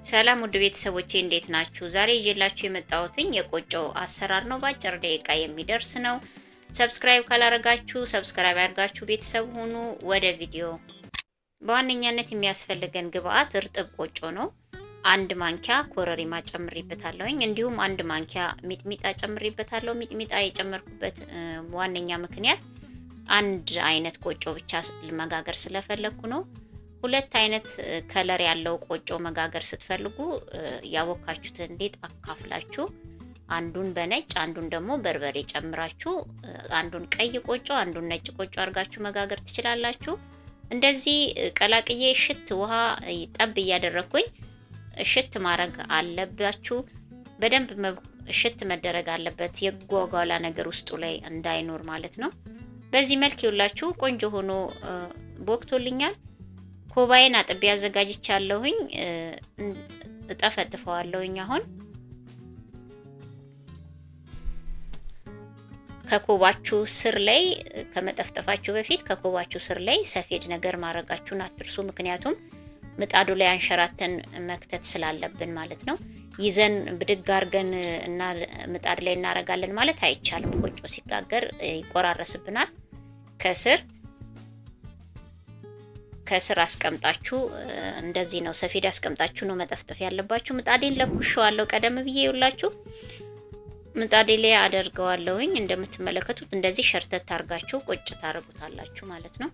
ሰላም ውድ ቤተሰቦቼ እንዴት ናችሁ? ዛሬ ይዤላችሁ የመጣሁትኝ የቆጮ አሰራር ነው። በአጭር ደቂቃ የሚደርስ ነው። ሰብስክራይብ ካላረጋችሁ ሰብስክራይብ አድርጋችሁ ቤተሰብ ሁኑ። ወደ ቪዲዮ። በዋነኛነት የሚያስፈልገን ግብአት እርጥብ ቆጮ ነው። 1 ማንኪያ ኮረሪማ ጨምሬበታለሁኝ። እንዲሁም 1 ማንኪያ ሚጥሚጣ ጨምሬበታለሁ። ሚጥሚጣ የጨመርኩበት ዋነኛ ምክንያት አንድ አይነት ቆጮ ብቻ መጋገር ስለፈለኩ ነው። 2 አይነት ከለር ያለው ቆጮ መጋገር ስትፈልጉ ያቦካችሁትን ሊጥ አካፍላችሁ አንዱን በነጭ አንዱን ደግሞ በርበሬ ጨምራችሁ አንዱን ቀይ ቆጮ አንዱን ነጭ ቆጮ አድርጋችሁ መጋገር ትችላላችሁ። እንደዚህ ቀላቅዬ ሽት ውሃ ጠብ እያደረኩኝ ሽት ማድረግ አለባችሁ። በደንብ ሽት መደረግ አለበት፣ የጓጓላ ነገር ውስጡ ላይ እንዳይኖር ማለት ነው። በዚህ መልክ ይውላችሁ ቆንጆ ሆኖ ቦክቶልኛል። ኮባዬን አጥቤ አዘጋጅቻለሁኝ። እጠፈጥፈዋለሁኝ። አሁን ከኮባችሁ ስር ላይ ከመጠፍጠፋችሁ በፊት ከኮባችሁ ስር ላይ ሰፌድ ነገር ማድረጋችሁን አትርሱ። ምክንያቱም ምጣዱ ላይ አንሸራተን መክተት ስላለብን ማለት ነው። ይዘን ብድግ አድርገን እና ምጣድ ላይ እናረጋለን ማለት አይቻልም። ቆጮ ሲጋገር ይቆራረስብናል። ከስር አስቀምጣችሁ እንደዚህ ነው፣ ሰፌድ አስቀምጣችሁ ነው መጠፍጠፍ ያለባችሁ። ምጣዴን ለኩሼዋለሁ ቀደም ብዬ ይውላችሁ ምጣዴ ላይ አደርገዋለሁኝ። እንደምትመለከቱት እንደዚህ ሸርተት አርጋችሁ ቁጭ ታረጉታላችሁ ማለት ነው።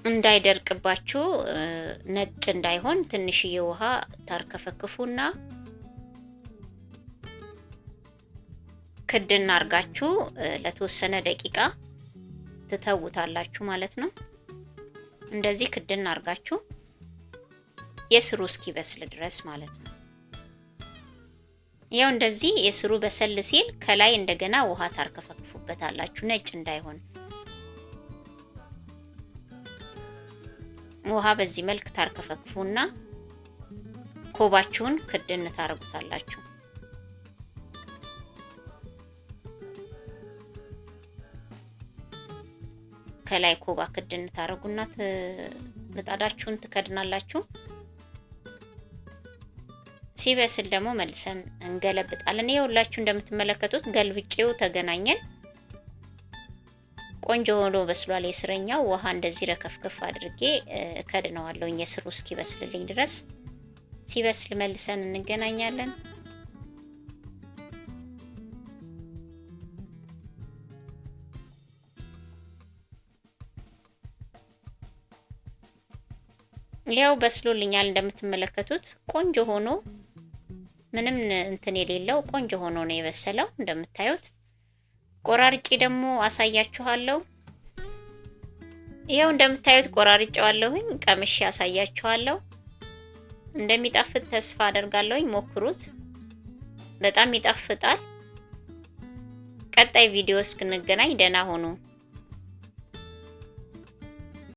እንዳይደርቅባችሁ ነጭ እንዳይሆን ትንሽዬ ውሃ ታርከፈክፉና ክድና አርጋችሁ ለተወሰነ ደቂቃ ትተውታላችሁ ማለት ነው። እንደዚህ ክድና አርጋችሁ የስሩ እስኪበስል ድረስ ማለት ነው። ያው እንደዚህ የስሩ በሰል ሲል ከላይ እንደገና ውሃ ታርከፈክፉበታላችሁ ነጭ እንዳይሆን። ውሃ በዚህ መልክ ታርከፈክፉና ኮባችሁን ክድን ታረጉታላችሁ። ከላይ ኮባ ክድን ታረጉና ምጣዳችሁን ትከድናላችሁ። ሲበስል ደግሞ መልሰን እንገለብጣለን። ይኸውላችሁ እንደምትመለከቱት ገልብጬው ተገናኘን። ቆንጆ ሆኖ በስሏል። የስረኛው ውሃ እንደዚህ ረከፍከፍ አድርጌ ከድነዋለሁ የስሩ እስኪበስልልኝ ድረስ። ሲበስል መልሰን እንገናኛለን። ያው በስሎልኛል እንደምትመለከቱት ቆንጆ ሆኖ ምንም እንትን የሌለው ቆንጆ ሆኖ ነው የበሰለው። እንደምታዩት ቆራርጬ ደግሞ አሳያችኋለሁ። ይሄው እንደምታዩት ቆራርጬዋለሁኝ። ቀምሼ አሳያችኋለሁ። እንደሚጣፍጥ ተስፋ አደርጋለሁኝ። ሞክሩት፣ በጣም ይጣፍጣል። ቀጣይ ቪዲዮ እስክንገናኝ ደህና ሆኑ።